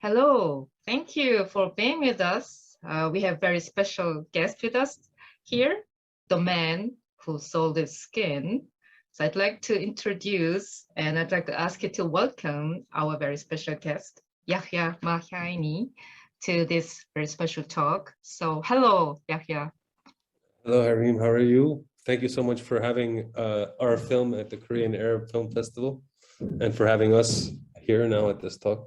Hello, thank you for being with us. We have very special guest with us here, the man who sold his skin. So I'd like to introduce and I'd like to ask you to welcome our very special guest, Yahya Mahayni, to this very special talk. So hello, Yahya. Hello, Harim. How are you? Thank you so much for having our film at the Korean Arab Film Festival and for having us here now at this talk.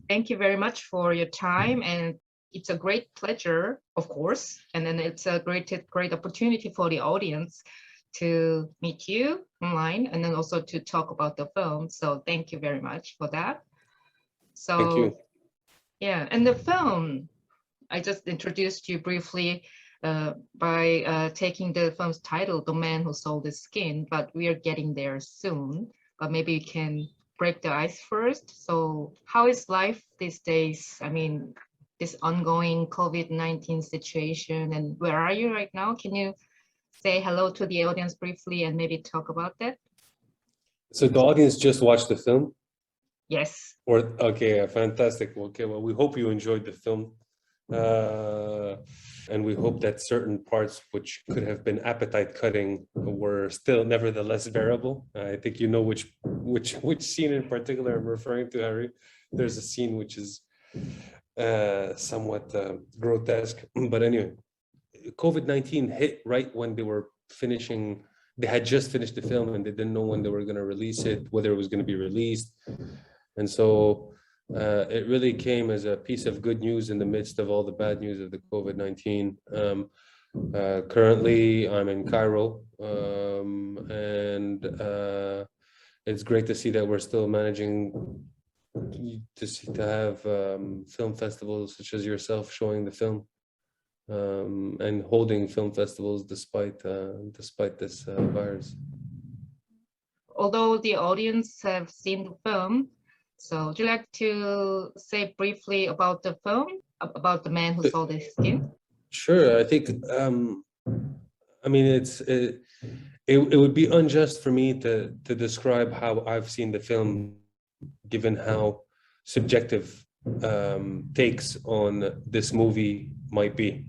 Thank you very much for your time, and it's a great pleasure, of course, and then it's a great opportunity for the audience to meet you online and then also to talk about the film. So thank you very much for that. So Thank you. Yeah, and the film, I just introduced you briefly by taking the film's title, The Man Who Sold His Skin, but we are getting there soon. But maybe you can break the ice first. So how is life these days? I mean, this ongoing COVID-19 situation, and where are you right now? Can you say hello to the audience briefly and maybe talk about that? So the audience just watched the film? Yes. Okay, fantastic. Okay, well, we hope you enjoyed the film. And we hope that certain parts which could have been appetite cutting were still nevertheless bearable. I think you know which scene in particular I'm referring to, Harry. There's a scene which is somewhat grotesque. But anyway, COVID-19 hit right when they were finishing. They had just finished the film and they didn't know when they were going to release it, whether it was going to be released. And so it really came as a piece of good news in the midst of all the bad news of the COVID-19. Currently, I'm in Cairo, and it's great to see that we're still managing to have film festivals such as yourself showing the film and holding film festivals despite this virus. Although the audience have seen the film, so would you like to say briefly about the film, about the man who sold his skin? Sure. I think, I mean, it would be unjust for me to describe how I've seen the film, given how subjective takes on this movie might be,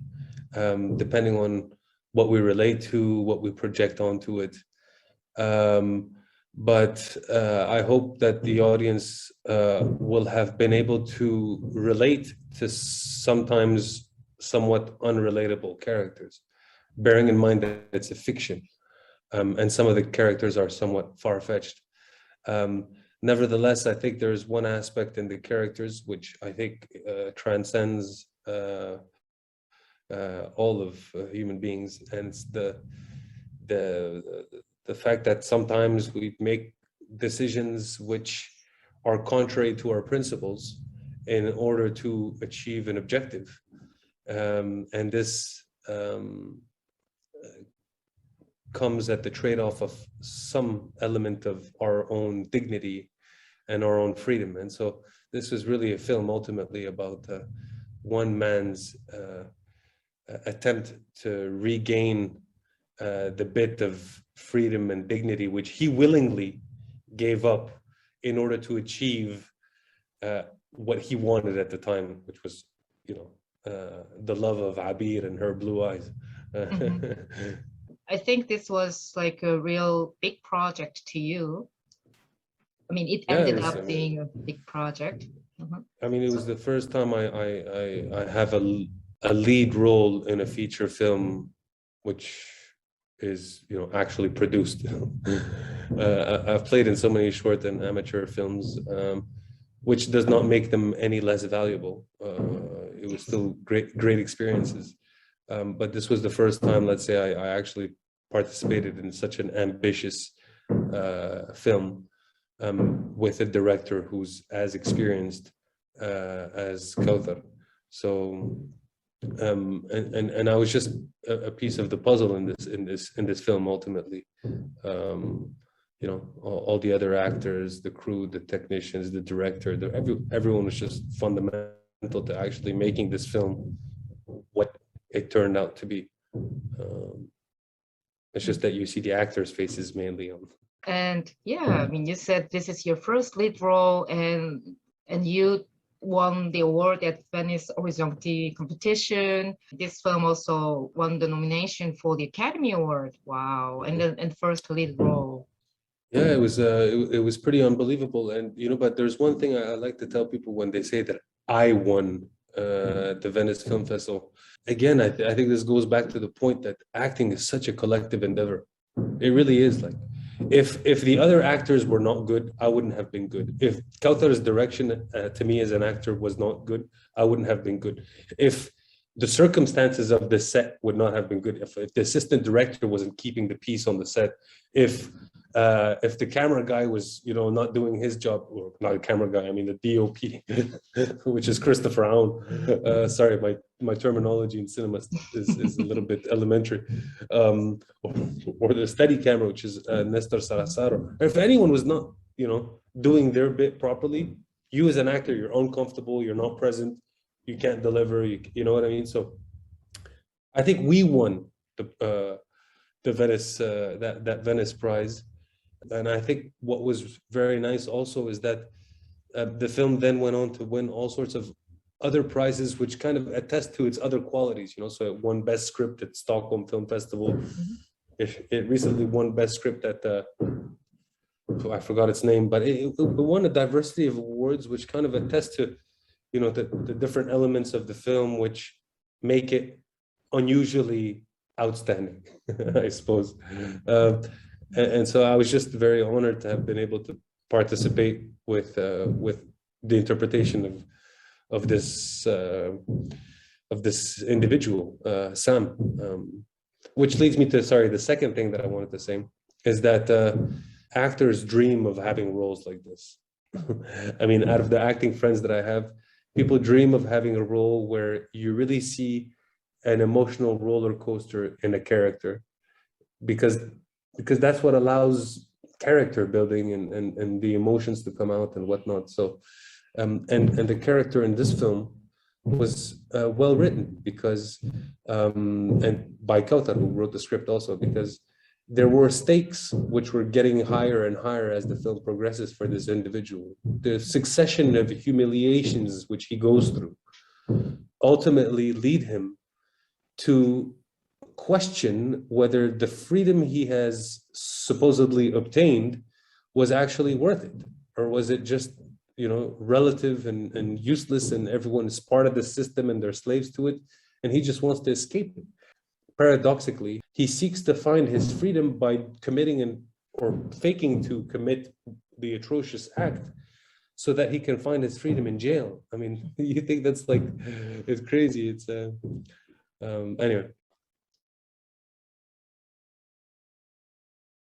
depending on what we relate to, what we project onto it. But I hope that the audience will have been able to relate to sometimes somewhat unrelatable characters, bearing in mind that it's a fiction, and some of the characters are somewhat far-fetched. Nevertheless, I think there's one aspect in the characters which I think transcends all of human beings, and it's the fact that sometimes we make decisions which are contrary to our principles in order to achieve an objective. And this comes at the trade-off of some element of our own dignity and our own freedom. And so this was really a film ultimately about one man's attempt to regain the bit of freedom and dignity which he willingly gave up in order to achieve what he wanted at the time, which was, the love of Abir and her blue eyes. Mm-hmm. I think this was like a real big project to you. I mean, it ended up being a big project. Mm-hmm. I mean, it was the first time I have a lead role in a feature film, which is actually produced. I've played in so many short and amateur films, which does not make them any less valuable. It was still great experiences, but this was the first time, let's say, I actually participated in such an ambitious film with a director who's as experienced as Kaouther. So and I was just a piece of the puzzle in this film ultimately. All the other actors, the crew, the technicians, the director, everyone was just fundamental to actually making this film what it turned out to be. It's just that you see the actors' faces mainly on. And yeah, I mean, you said this is your first lead role, and you won the award at Venice Orizonti competition. This film also won the nomination for the Academy Award. Wow! And the first lead role. Yeah, it was pretty unbelievable. And but there's one thing I like to tell people when they say that I won the Venice Film Festival. Again, I think this goes back to the point that acting is such a collective endeavor. It really is. Like, if the other actors were not good, I wouldn't have been good. If Kaouther's direction to me as an actor was not good, I wouldn't have been good. If the circumstances of the set would not have been good, if the assistant director wasn't keeping the peace on the set, if the camera guy was, not doing his job, or not a camera guy, I mean the DOP, which is Christopher Aoun. Sorry, my terminology in cinema is a little bit elementary. Or the steady camera, which is Nestor Sarasaro. If anyone was not, doing their bit properly, you as an actor, you're uncomfortable, you're not present, you can't deliver, you know what I mean? So I think we won the Venice, that Venice prize. And I think what was very nice also is that the film then went on to win all sorts of other prizes, which kind of attest to its other qualities, So it won Best Script at Stockholm Film Festival. It recently won Best Script at I forgot its name, but it won a diversity of awards, which kind of attest to, the different elements of the film, which make it unusually outstanding, I suppose. And so I was just very honored to have been able to participate with the interpretation of this individual, Sam. Which leads me to, the second thing that I wanted to say is that actors dream of having roles like this. I mean, out of the acting friends that I have, people dream of having a role where you really see an emotional roller coaster in a character, because that's what allows character building and the emotions to come out and whatnot. So, and the character in this film was well written because, and by Kaouther, who wrote the script also, because there were stakes which were getting higher and higher as the film progresses for this individual. The succession of humiliations which he goes through ultimately lead him to question whether the freedom he has supposedly obtained was actually worth it, or was it just, relative and useless, and everyone is part of the system and they're slaves to it, and he just wants to escape it. Paradoxically, he seeks to find his freedom by committing or faking to commit the atrocious act so that he can find his freedom in jail. I mean, you think that's it's crazy. It's anyway,